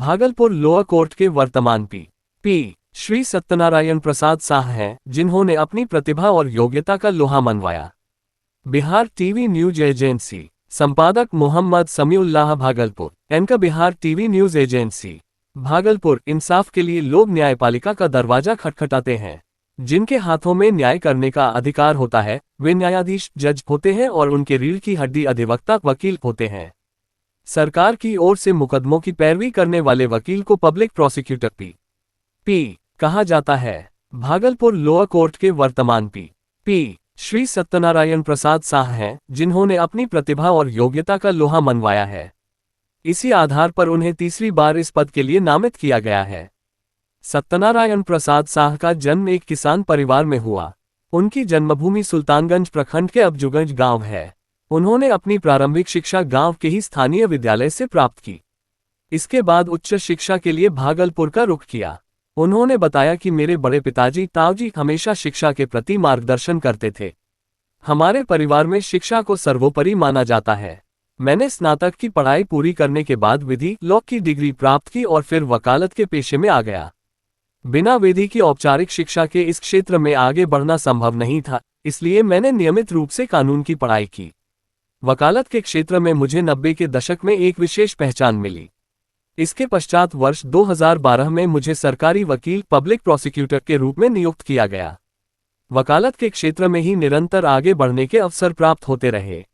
Bhagalpur lower court के वर्तमान P Shri Satyanarayan Prasad Shah हैं, जिन्होंने अपनी प्रतिभा और योग्यता का लोहा मनवाया। बिहार टीवी न्यूज एजेंसी संपादक Mohammad Samiullah Bhagalpur. Anchor Bihar TV news agency Bhagalpur. इंसाफ के लिए लोग न्यायपालिका का दरवाजा खटखटाते हैं। जिनके हाथों में न्याय करने का अधिकार होता है वे न्यायाधीश जज होते हैं और उनके रीढ़ की हड्डी अधिवक्ता वकील होते हैं। सरकार की ओर से मुकदमों की पैरवी करने वाले वकील को पब्लिक प्रोसिक्यूटर पी कहा जाता है। भागलपुर लोअर कोर्ट के वर्तमान पी श्री सत्यनारायण प्रसाद शाह हैं, जिन्होंने अपनी प्रतिभा और योग्यता का लोहा मनवाया है। इसी आधार पर उन्हें तीसरी बार इस पद के लिए नामित किया गया है। सत्यनारायण प्रसाद शाह का जन्म एक किसान परिवार में हुआ। उनकी जन्मभूमि सुल्तानगंज प्रखंड के अबजुगंज गांव है। उन्होंने अपनी प्रारंभिक शिक्षा गांव के ही स्थानीय विद्यालय से प्राप्त की। इसके बाद उच्च शिक्षा के लिए भागलपुर का रुख किया। उन्होंने बताया कि मेरे बड़े पिताजी ताऊजी हमेशा शिक्षा के प्रति मार्गदर्शन करते थे। हमारे परिवार में शिक्षा को सर्वोपरि माना जाता है। मैंने स्नातक की पढ़ाई पूरी करने के बाद विधि लॉ की डिग्री प्राप्त की और फिर वकालत के पेशे में आ गया। बिना विधि की औपचारिक शिक्षा के इस क्षेत्र में आगे बढ़ना संभव नहीं था, इसलिए मैंने नियमित रूप से कानून की पढ़ाई की। वकालत के क्षेत्र में मुझे 90 के दशक में एक विशेष पहचान मिली। इसके पश्चात वर्ष 2012 में मुझे सरकारी वकील पब्लिक प्रोसिक्यूटर के रूप में नियुक्त किया गया। वकालत के क्षेत्र में ही निरंतर आगे बढ़ने के अवसर प्राप्त होते रहे।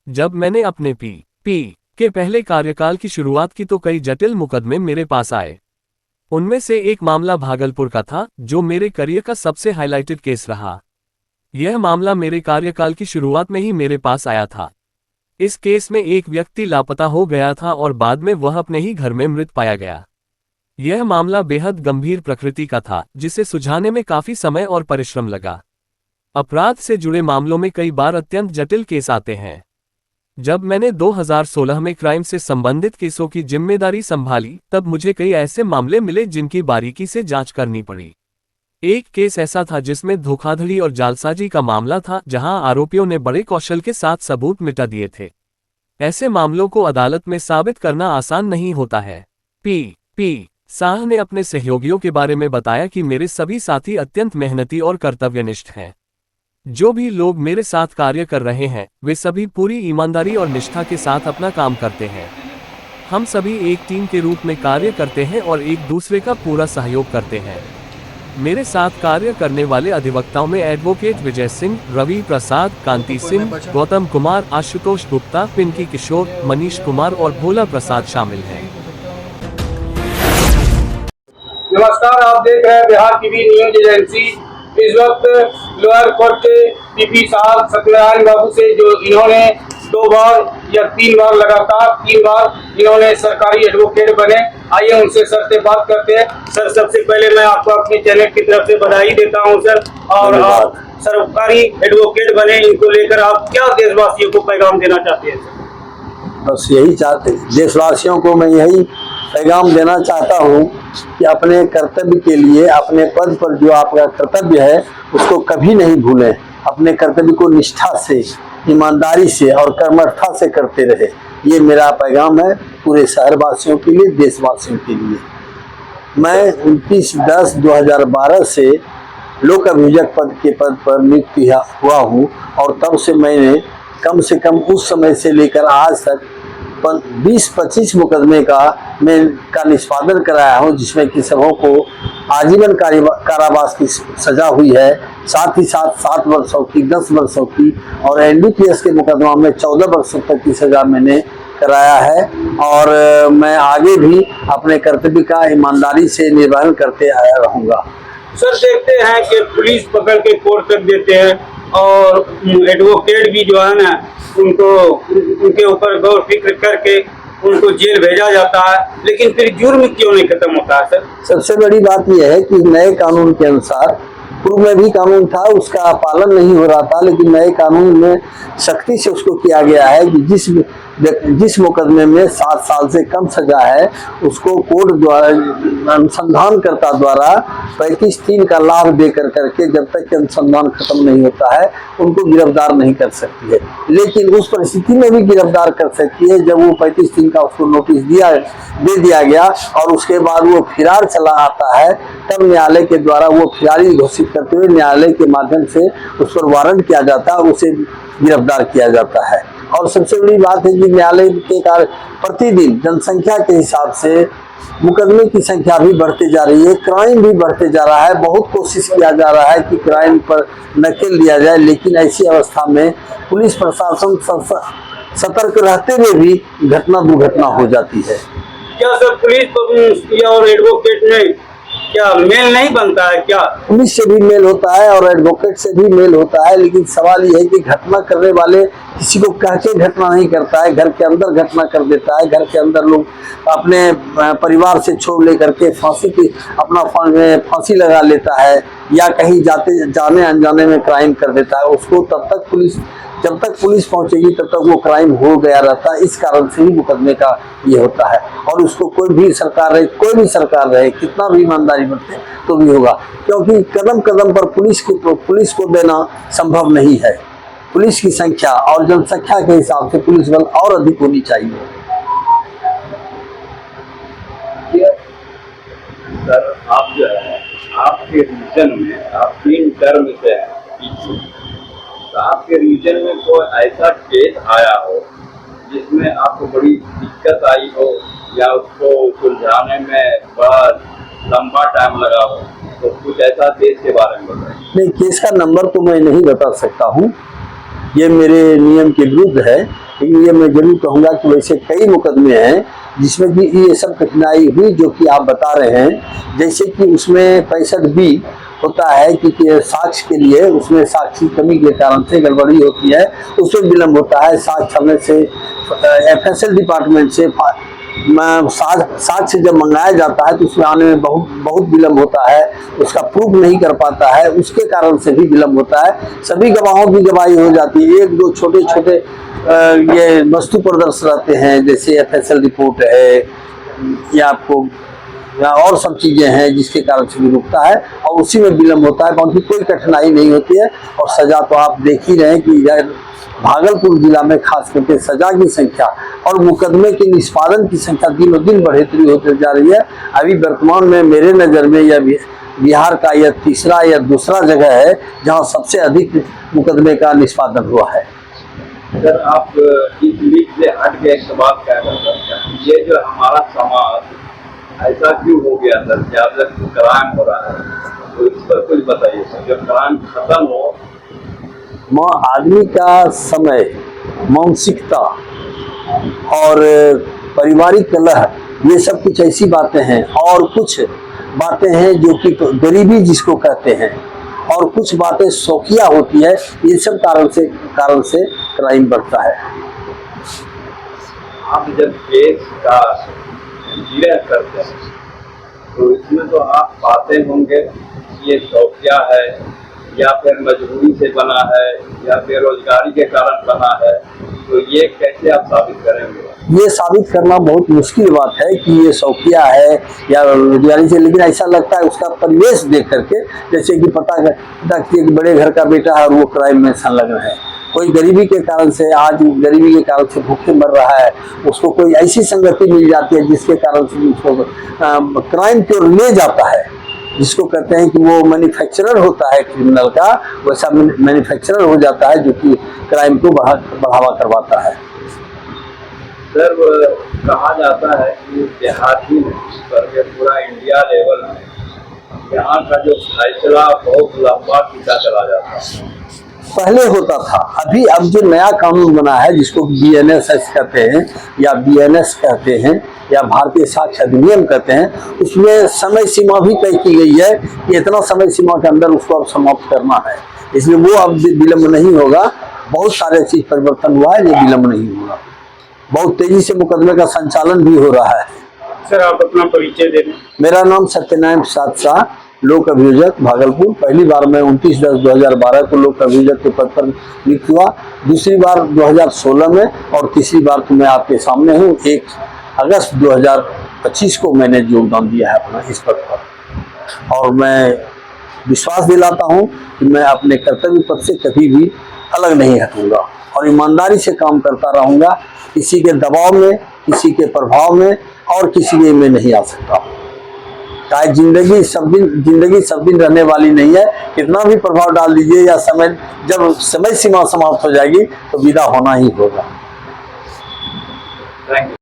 जब मैंने अपने पी के पहले कार्यकाल की शुरुआत की तो कई जटिल मुकदमे मेरे पास आए। उनमें से एक मामला भागलपुर का था, जो मेरे करियर का सबसे हाईलाइटेड केस रहा। यह मामला मेरे कार्यकाल की शुरुआत में ही मेरे पास आया था। इस केस में एक व्यक्ति लापता हो गया था और बाद में वह अपने ही घर में मृत पाया गया। यह मामला बेहद गंभीर प्रकृति का था, जिसे सुलझाने में काफी समय और परिश्रम लगा। अपराध से जुड़े मामलों में कई बार अत्यंत जटिल केस आते हैं। जब मैंने 2016 में क्राइम से संबंधित केसों की जिम्मेदारी संभाली, तब मुझे कई ऐसे मामले मिले जिनकी बारीकी से जांच करनी पड़ी। एक केस ऐसा था जिसमें धोखाधड़ी और जालसाजी का मामला था, जहां आरोपियों ने बड़े कौशल के साथ सबूत मिटा दिए थे। ऐसे मामलों को अदालत में साबित करना आसान नहीं होता है। पी शाह ने अपने सहयोगियों के बारे में बताया कि मेरे सभी साथी अत्यंत मेहनती और कर्तव्यनिष्ठ हैं। जो भी लोग मेरे साथ कार्य कर रहे हैं वे सभी पूरी ईमानदारी और निष्ठा के साथ अपना काम करते हैं। हम सभी एक टीम के रूप में कार्य करते हैं और एक दूसरे का पूरा सहयोग करते हैं। मेरे साथ कार्य करने वाले अधिवक्ताओं में एडवोकेट विजय सिंह, रवि प्रसाद, कांति सिंह, गौतम कुमार, आशुतोष गुप्ता, पिंकी किशोर, मनीष कुमार और भोला प्रसाद शामिल हैं। नमस्कार, आप देख रहे हैं बिहार टीवी न्यूज एजेंसी। इस वक्त लोअर कोर्ट के पीपी साहब सत्यनारायण बाबू से, जो इन्होंने 2 बार या 3 बार लगातार 3 बार इन्होंने सरकारी एडवोकेट बने। आइए उनसे सर से बात करते हैं। सर, सबसे पहले मैं आपको अपने चैनल की तरफ से बधाई देता हूं सर। और आप सरकारी एडवोकेट बने, इनको लेकर आप क्या देशवासियों को पैगाम देना चाहते हैं सर? बस यही चाहते, देशवासियों को मैं यही पैगाम देना चाहता हूँ कि अपने कर्तव्य के लिए, अपने पद पर जो आपका कर्तव्य है उसको कभी नहीं भूलें। अपने कर्तव्य को निष्ठा से, ईमानदारी से और कर्मठता से करते रहे। ये मेरा पैगाम है पूरे शहरवासियों के लिए, देशवासियों के लिए। मैं 29/10/2012 से लोक अभियोजक पद पर नियुक्त हुआ हूँ और तब से मैंने कम से कम उस समय से लेकर आज तक 20-25 मुकदमे का निष्पादन कराया हूँ, जिसमें कि सबों को आजीवन कारावास की सजा हुई है। साथ ही साथ 7 वर्षों की, 10 वर्षों की और NDPS के मुकदमा में 14 वर्षों तक की सजा मैंने कराया है। और मैं आगे भी अपने कर्तव्य का ईमानदारी से निर्वहन करते आया रहूँगा। सर, देखते हैं कि पुलिस पकड़ के कोर्ट तक देते हैं और एडवोकेट भी जो है ना, उनको उनके ऊपर गौर फिक्र करके उनको जेल भेजा जाता है, लेकिन फिर जुर्म क्यों नहीं खत्म होता है सर? सबसे बड़ी बात यह है कि नए कानून के अनुसार, पूर्व में भी कानून था, उसका पालन नहीं हो रहा था, लेकिन नए कानून में सख्ती से उसको किया गया है कि जिस जिस मुकदमे में 7 साल से कम सजा है उसको कोर्ट द्वारा अनुसंधानकर्ता द्वारा 35(3) का लाभ देकर करके जब तक कि अनुसंधान खत्म नहीं होता है उनको गिरफ्तार नहीं कर सकती है। लेकिन उस परिस्थिति में भी गिरफ्तार कर सकती है जब वो 35(3) का उसको नोटिस दे दिया गया और उसके बाद वो फिरार चला आता है, तब न्यायालय के द्वारा वो फिरारी घोषित करते हुए न्यायालय के माध्यम से उस पर वारंट किया जाता है और उसे गिरफ्तार किया जाता है। और सबसे बड़ी बात है कि न्यायालय के कार्य प्रतिदिन जनसंख्या के हिसाब से मुकदमे की संख्या भी बढ़ती जा रही है, क्राइम भी बढ़ते जा रहा है। बहुत कोशिश किया जा रहा है कि क्राइम पर नकेल दिया जाए, लेकिन ऐसी अवस्था में पुलिस प्रशासन सतर्क रहते हुए भी घटना दुर्घटना हो जाती है। क्या सर पुलिस और एडवोकेट में क्या मेल नहीं बनता है? क्या पुलिस से भी मेल होता है और एडवोकेट से भी मेल होता है, लेकिन सवाल यह है कि घटना करने वाले किसी को कह के घटना नहीं करता है, घर के अंदर घटना कर देता है। घर के अंदर लोग अपने परिवार से छोड़ लेकर के फांसी लगा लेता है या कहीं जाने अनजाने में क्राइम कर देता है। उसको जब तक पुलिस पहुंचेगी तब तक वो क्राइम हो गया रहता है। इस कारण से ही मुकदमे का ये होता है और उसको कोई भी सरकार रहे कितना भी ईमानदारी बरते तो भी होगा, क्योंकि कदम कदम पर पुलिस को देना संभव नहीं है। पुलिस की संख्या और जनसंख्या के हिसाब से पुलिस बल और अधिक होनी चाहिए। सर आप जो है आपके रीजन में आप 3 टर्म से हैं, तो आपके रीजन में कोई ऐसा केस आया हो जिसमें आपको बड़ी दिक्कत आई हो या उसको सुलझाने में बड़ा लंबा टाइम लगा हो, तो कुछ ऐसा केस के बारे में बताइए। नहीं, केस का नंबर तो मैं नहीं बता सकता हूँ, ये मेरे नियम के विरुद्ध है। लेकिन ये मैं जरूर कहूँगा कि वैसे कई मुकदमे हैं जिसमें कि ये सब कठिनाई हुई जो कि आप बता रहे हैं। जैसे कि उसमें 65B होता है कि साक्ष्य के लिए उसमें साक्षी कमी के कारण से गड़बड़ी होती है, उसमें विलम्ब होता है। साक्ष्य हमें से FSL डिपार्टमेंट से साक्ष्य जब मंगाया जाता है तो उसमें आने में बहुत विलम्ब होता है, उसका प्रूफ नहीं कर पाता है, उसके कारण से भी विलम्ब होता है। सभी गवाहों की गवाही हो जाती है, 1-2 छोटे ये वस्तु प्रदर्श रहते हैं, जैसे FSL रिपोर्ट है या आपको या और सब चीजें हैं जिसके कारण से भी रुकता है और उसी में विलम्ब होता है। बाकी कोई कठिनाई नहीं होती है और सजा तो आप देख ही रहे हैं कि भागलपुर जिला में खास करके सजा की संख्या और मुकदमे के निष्पादन की संख्या दिनों दिन बढ़ोतरी होती जा रही है। अभी वर्तमान में मेरे नज़र में यह बिहार का यह तीसरा या दूसरा जगह है जहां सबसे अधिक मुकदमे का निष्पादन हुआ है। सर आप इस लीग से हट के एक सवाल क्या कर सकते हैं, ये जो हमारा समाज ऐसा क्यों हो गया सर, ज्यादा क्राइम हो रहा है, तो इस पर कुछ बताइए सर। जब क्राइम खत्म हो, आदमी का समय, मानसिकता और पारिवारिक कलह, ये सब कुछ ऐसी बातें हैं और कुछ बातें हैं जो कि गरीबी जिसको कहते हैं और कुछ बातें शौकिया होती है। ये सब कारण से क्राइम बढ़ता है। आप जब केस का इंजीनियर करते हैं तो इसमें तो आप पाते होंगे ये शौकिया है या फिर मजबूरी से बना है या बेरोजगारी के कारण बना है, तो ये कैसे आप साबित करेंगे? ये साबित करना बहुत मुश्किल बात है कि ये शौकिया है या बेरोजगारी से, लेकिन ऐसा लगता है उसका परिवेश देख करके, जैसे कि पता कि एक बड़े घर का बेटा है और वो क्राइम में संलग्न है। कोई गरीबी के कारण से भूखे मर रहा है, उसको कोई ऐसी संगति मिल जाती है जिसके कारण से उसको क्राइम की ओर ले जाता है, जिसको कहते हैं कि वो मैन्युफैक्चरर होता है क्रिमिनल का, वैसा मैन्युफैक्चरर हो जाता है जो कि क्राइम को बढ़ावा करवाता है। सर कहा जाता है कि देहाती करके पूरा इंडिया लेवल में यहाँ का जो फैसला बहुत लंबा खींचा चला जाता है। पहले होता था, अब जो नया कानून बना है जिसको BNS कहते हैं या BNS कहते हैं या भारतीय साक्ष्य अधिनियम कहते हैं, उसमें समय सीमा भी तय की गई है कि इतना समय सीमा के अंदर उसको अब समाप्त करना है, इसलिए वो अब विलम्ब नहीं होगा। बहुत सारे चीज परिवर्तन हुआ है, ये विलम्ब नहीं होगा। बहुत तेजी से मुकदमे का संचालन भी हो रहा है। सर आप अपना परिचय दे दें। मेरा नाम सत्यनारायण प्रसाद शाह, लोक अभियोजक भागलपुर। पहली बार मैं 29/10/2012 को लोक अभियोजक के पद पर नियुक्त हुआ, दूसरी बार 2016 में, और तीसरी बार तो मैं आपके सामने हूँ 1 अगस्त 2025 को मैंने योगदान दिया है अपना इस पद पर। और मैं विश्वास दिलाता हूँ कि मैं अपने कर्तव्य पद से कभी भी अलग नहीं हटूंगा और ईमानदारी से काम करता रहूंगा। किसी के दबाव में, किसी के प्रभाव में और किसी के में नहीं आ सकता। चाहे जिंदगी सब दिन रहने वाली नहीं है, कितना भी प्रभाव डाल दीजिए या जब समय सीमा समाप्त हो जाएगी तो विदा होना ही होगा। Thank you.